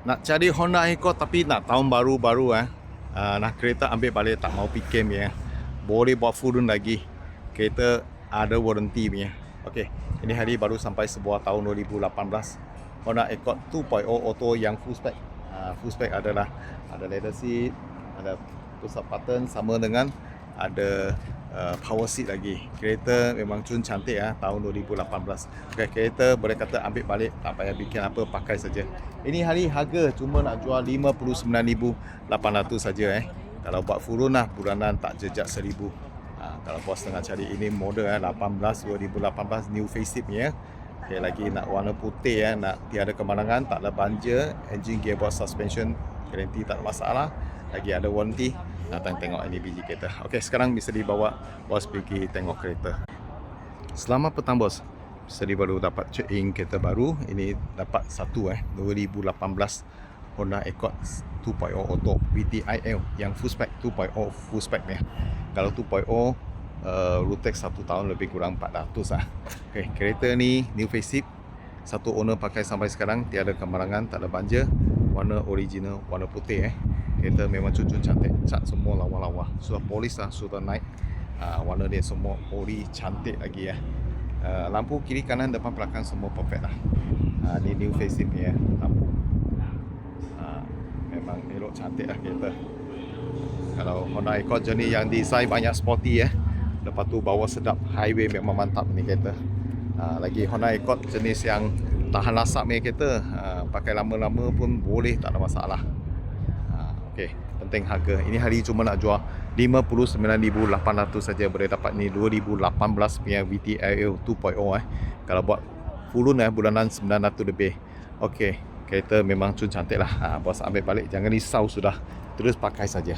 Nak cari Honda Accord tapi nak tahun baru-baru nak kereta ambil balik tak mau PKM ya. Boleh buat full run lagi. Kereta ada warranty punya. Okey, ini hari baru sampai sebuah tahun 2018. Honda Accord 2.0 auto yang full spec. Full spec adalah ada leather seat, ada push up button sama dengan ada power seat lagi. Kereta memang cun cantik tahun 2018. Okay, kereta boleh kata ambil balik, tak payah bikin apa, pakai saja. Ini hari harga cuma nak jual 59,800 saja Kalau buat full run bulanan tak jejak 1,000. Kalau bos tengah cari ini model 2018 new facelift ya. Okay, lagi nak warna putih nak tiada kemalangan, tak ada banja, engine, gearbox, suspension, garanti tak ada masalah. Lagi ada warranty. Datang tengok ini biji kereta. Okey, sekarang bisa dibawa bos pergi tengok kereta. Selamat petang bos. Saya baru dapat check in kereta baru. Ini dapat satu 2018 Honda Accord 2.0 auto VTIL yang full spec 2.0 full spec ni. Kalau 2.0 road tax 1 tahun lebih kurang 400 Okey, kereta ni new facelift. Satu owner pakai sampai sekarang, tiada kemalangan, tak ada banja. Warna original, warna putih Kereta memang cucun cantik, cat semua lawa-lawa. Sudah polis sudah naik. Warna dia semua ori cantik lagi lampu kiri kanan depan belakang semua perfect Ni new facelift ni lampu. Memang elok cantik kereta. Kalau Honda Accord jenis yang design banyak sporty Lepas tu bawa sedap, highway memang mantap ni kereta. Lagi Honda Accord jenis yang tahan lasap ni kereta. Pakai lama-lama pun boleh, tak ada masalah. Okey, penting harga. Ini hari cuma nak jual 59,800 saja. Boleh dapat ni 2018 punya VTIL 2.0 Kalau buat full run bulanan 900 lebih. Okey, kereta memang cun cantik lah. Bos ambil balik, jangan risau sudah. Terus pakai saja.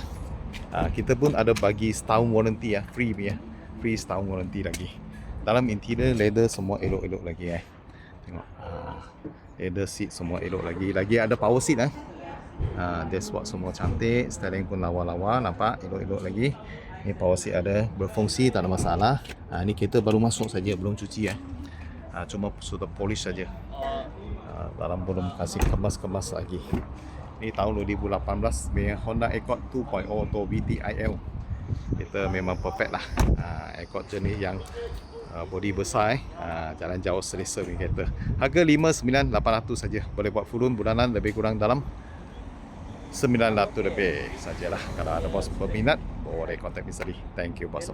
Kita pun ada bagi setahun warranty free punya. Free setahun warranty lagi. Dalam interior leather semua elok-elok lagi Tengok. Leather seat semua elok lagi. Lagi ada power seat dashboard semua cantik, styling pun lawa-lawa, nampak elok-elok lagi. Ni power seat ada, berfungsi, tak ada masalah. Ni kereta baru masuk saja, belum cuci cuma sudah polish saja. Dalam belum kasih kemas-kemas lagi. Ni tahun 2018 punya Honda Accord 2.0 atau VTIL. Kereta memang perfect lah. Accord jenis yang body besar jalan jauh selesa ni kereta. Harga 59,800 saja. Boleh buat full run bulanan lebih kurang dalam 900 lebih sajalah. Kalau ada bos berminat, boleh kontak Mr. Lee. Thank you bos.